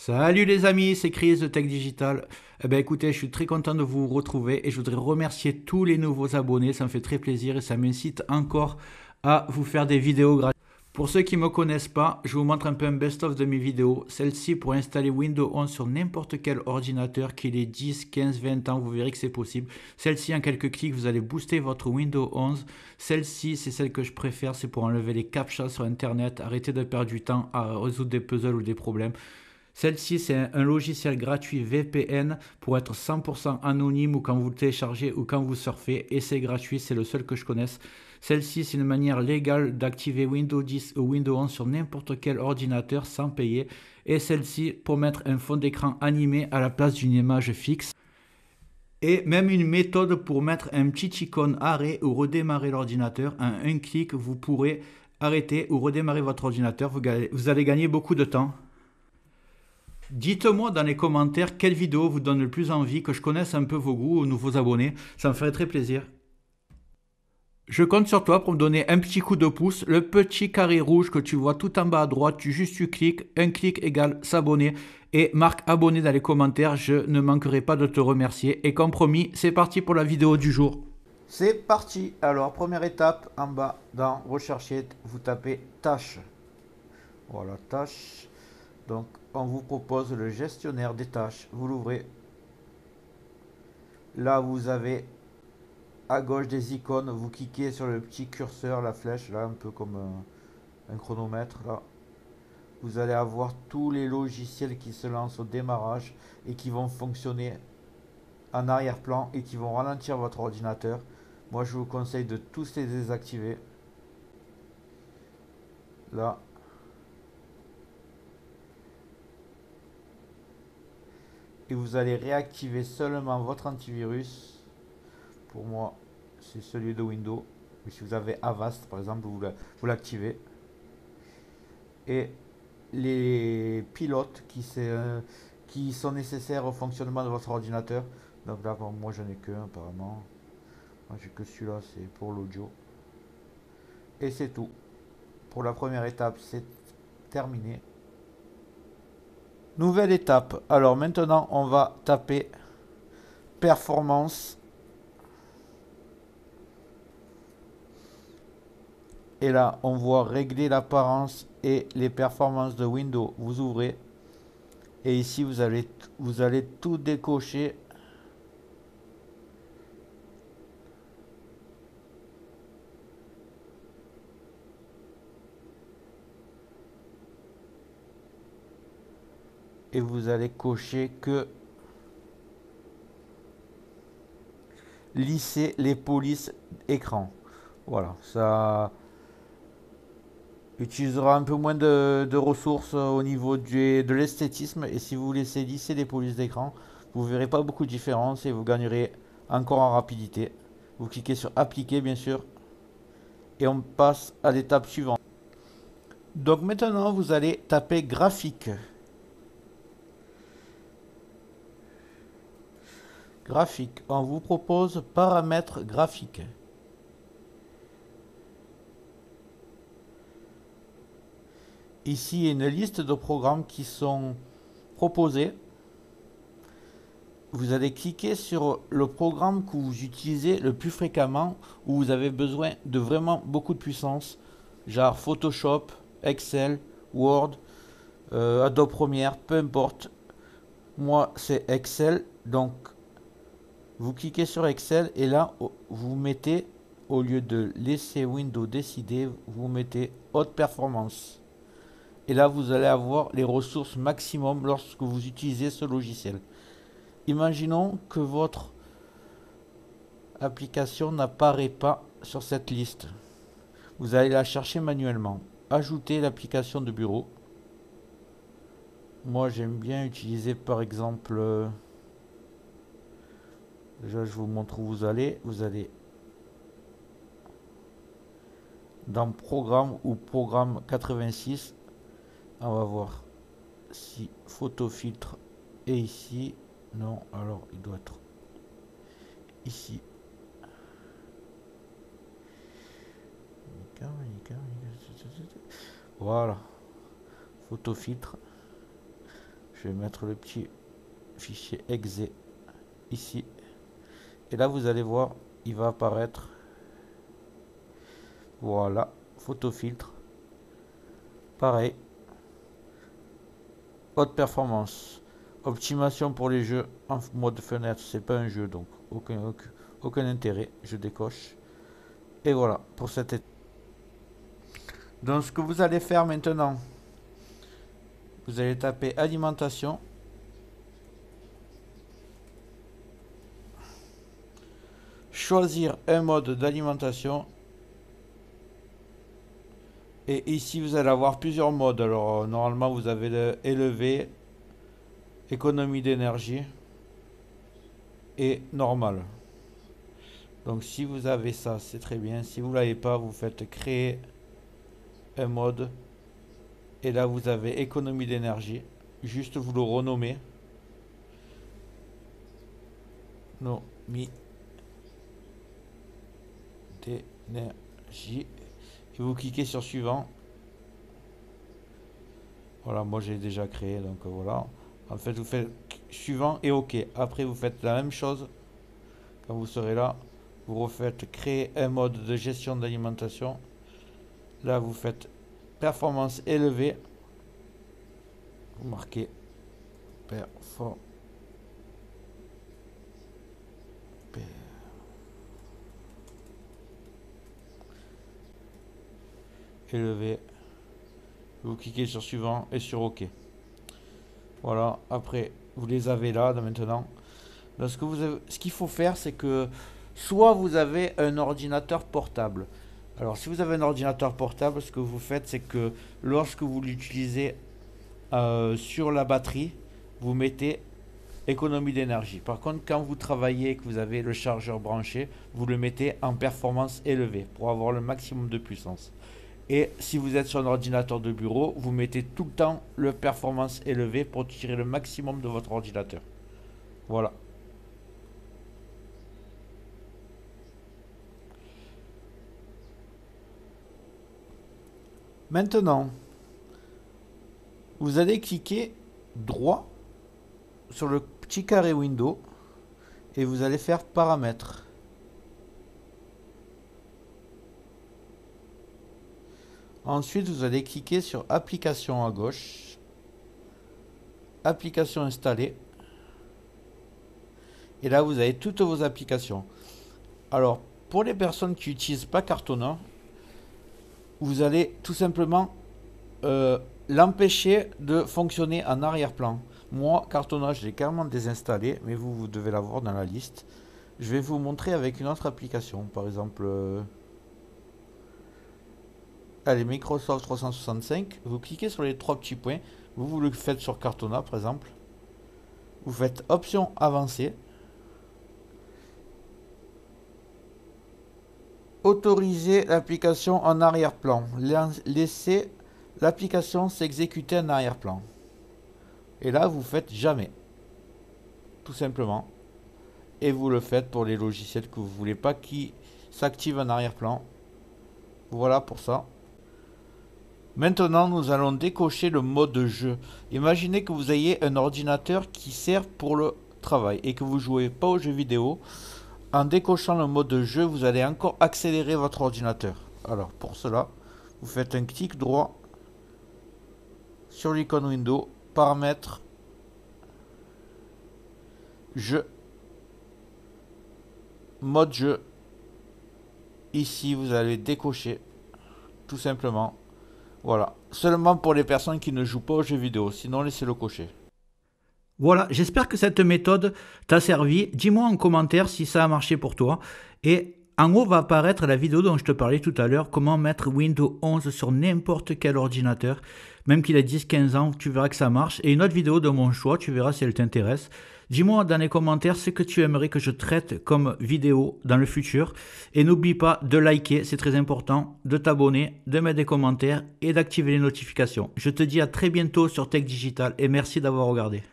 Salut les amis, c'est Chris de Tech Digital. Eh ben écoutez, je suis très content de vous retrouver et je voudrais remercier tous les nouveaux abonnés, ça me fait très plaisir et ça m'incite encore à vous faire des vidéos gratuites. Pour ceux qui ne me connaissent pas, je vous montre un peu un best-of de mes vidéos. Celle-ci pour installer Windows 11 sur n'importe quel ordinateur, qu'il ait 10, 15, 20 ans, vous verrez que c'est possible. Celle-ci, en quelques clics, vous allez booster votre Windows 11. Celle-ci, c'est celle que je préfère, c'est pour enlever les captchas sur Internet, arrêter de perdre du temps à résoudre des puzzles ou des problèmes. Celle-ci, c'est un logiciel gratuit VPN pour être 100% anonyme ou quand vous le téléchargez ou quand vous surfez. Et c'est gratuit, c'est le seul que je connaisse. Celle-ci, c'est une manière légale d'activer Windows 10 ou Windows 11 sur n'importe quel ordinateur sans payer. Et celle-ci, pour mettre un fond d'écran animé à la place d'une image fixe. Et même une méthode pour mettre un petit icône arrêt ou redémarrer l'ordinateur. En un clic, vous pourrez arrêter ou redémarrer votre ordinateur. Vous allez gagner beaucoup de temps. Dites-moi dans les commentaires quelle vidéo vous donne le plus envie, que je connaisse un peu vos goûts aux nouveaux abonnés. Ça me ferait très plaisir. Je compte sur toi pour me donner un petit coup de pouce. Le petit carré rouge que tu vois tout en bas à droite, tu cliques. Un clic égale s'abonner. Et marque abonné dans les commentaires. Je ne manquerai pas de te remercier. Et comme promis, c'est parti pour la vidéo du jour. C'est parti. Alors, première étape, en bas dans Rechercher, vous tapez tâches. Voilà, tâches. Donc, on vous propose le gestionnaire des tâches. Vous l'ouvrez. Là, vous avez à gauche des icônes. Vous cliquez sur le petit curseur, la flèche, là, un peu comme un chronomètre. Là, vous allez avoir tous les logiciels qui se lancent au démarrage et qui vont fonctionner en arrière-plan et qui vont ralentir votre ordinateur. Moi, je vous conseille de tous les désactiver. Là, et vous allez réactiver seulement votre antivirus. Pour moi, c'est celui de Windows. Mais si vous avez Avast, par exemple, vous l'activez. Et les pilotes qui sont nécessaires au fonctionnement de votre ordinateur. Donc là, bon, moi, j'en ai qu'un apparemment. Moi, j'ai que celui-là, c'est pour l'audio. Et c'est tout. Pour la première étape, c'est terminé. Nouvelle étape. Alors maintenant, on va taper performance. Et là, on voit régler l'apparence et les performances de Windows. Vous ouvrez. Et ici, vous allez tout décocher. Et vous allez cocher que lisser les polices écran. Voilà, ça utilisera un peu moins de ressources au niveau de l'esthétisme. Et si vous laissez lisser les polices d'écran, vous verrez pas beaucoup de différence et vous gagnerez encore en rapidité. Vous cliquez sur appliquer bien sûr et on passe à l'étape suivante. Donc maintenant vous allez taper graphique. Graphique, on vous propose paramètres graphiques. Ici, il y a une liste de programmes qui sont proposés. Vous allez cliquer sur le programme que vous utilisez le plus fréquemment, où vous avez besoin de vraiment beaucoup de puissance, genre Photoshop, Excel, Word, Adobe Premiere, peu importe. Moi, c'est Excel, donc vous cliquez sur Excel et là, vous mettez, au lieu de laisser Windows décider, vous mettez haute performance. Et là, vous allez avoir les ressources maximum lorsque vous utilisez ce logiciel. Imaginons que votre application n'apparaît pas sur cette liste. Vous allez la chercher manuellement. Ajouter l'application de bureau. Moi, j'aime bien utiliser par exemple... déjà, je vous montre où vous allez. Vous allez dans Programme ou Programme 86. On va voir si photo filtre est ici. Non, alors il doit être ici. Voilà. Photo filtre. Je vais mettre le petit fichier exe ici. Et là, vous allez voir, il va apparaître. Voilà, photo filtre. Pareil. Haute performance. Optimisation pour les jeux en mode fenêtre. C'est pas un jeu, donc aucun intérêt. Je décoche. Et voilà, pour cette étape. Donc, ce que vous allez faire maintenant, vous allez taper alimentation. Choisir un mode d'alimentation. Et ici, vous allez avoir plusieurs modes. Alors, normalement, vous avez le élevé, économie d'énergie et normal. Donc, si vous avez ça, c'est très bien. Si vous ne l'avez pas, vous faites créer un mode. Et là, vous avez économie d'énergie. Juste, vous le renommez. Économie d'énergie. Et vous cliquez sur suivant. Voilà, moi j'ai déjà créé, donc voilà. En fait, vous faites suivant et OK. Après, vous faites la même chose. Quand vous serez là, vous refaites créer un mode de gestion d'alimentation. Là, vous faites performance élevée. Vous marquez performance élevé. Vous cliquez sur suivant et sur OK. Voilà, après vous les avez là maintenant. Donc, ce qu'il faut faire, c'est que soit vous avez un ordinateur portable. Alors si vous avez un ordinateur portable, ce que vous faites, c'est que lorsque vous l'utilisez sur la batterie, vous mettez économie d'énergie. Par contre, quand vous travaillez et que vous avez le chargeur branché, vous le mettez en performance élevée pour avoir le maximum de puissance. Et si vous êtes sur un ordinateur de bureau, vous mettez tout le temps le performance élevé pour tirer le maximum de votre ordinateur. Voilà. Maintenant, vous allez cliquer droit sur le petit carré Windows et vous allez faire paramètres. Ensuite, vous allez cliquer sur application à gauche, application installée. Et là, vous avez toutes vos applications. Alors, pour les personnes qui n'utilisent pas Cartona, vous allez tout simplement l'empêcher de fonctionner en arrière-plan. Moi, Cartona, je l'ai carrément désinstallé, mais vous devez l'avoir dans la liste. Je vais vous montrer avec une autre application, par exemple... allez, Microsoft 365, vous cliquez sur les trois petits points, vous le faites sur Cartona par exemple, vous faites option avancée, autoriser l'application en arrière-plan, laissez l'application s'exécuter en arrière-plan, et là vous faites jamais, tout simplement, et vous le faites pour les logiciels que vous voulez pas qui s'activent en arrière-plan. Voilà pour ça. Maintenant, nous allons décocher le mode jeu. Imaginez que vous ayez un ordinateur qui sert pour le travail et que vous ne jouez pas aux jeux vidéo. En décochant le mode jeu, vous allez encore accélérer votre ordinateur. Alors, pour cela, vous faites un clic droit sur l'icône Windows, paramètres, jeu, mode jeu. Ici, vous allez décocher, tout simplement. Voilà, seulement pour les personnes qui ne jouent pas aux jeux vidéo, sinon laissez-le cocher. Voilà, j'espère que cette méthode t'a servi. Dis-moi en commentaire si ça a marché pour toi. Et en haut va apparaître la vidéo dont je te parlais tout à l'heure, comment mettre Windows 11 sur n'importe quel ordinateur. Même qu'il ait 10-15 ans, tu verras que ça marche. Et une autre vidéo de mon choix, tu verras si elle t'intéresse. Dis-moi dans les commentaires ce que tu aimerais que je traite comme vidéo dans le futur. Et n'oublie pas de liker, c'est très important, de t'abonner, de mettre des commentaires et d'activer les notifications. Je te dis à très bientôt sur Tech Digital et merci d'avoir regardé.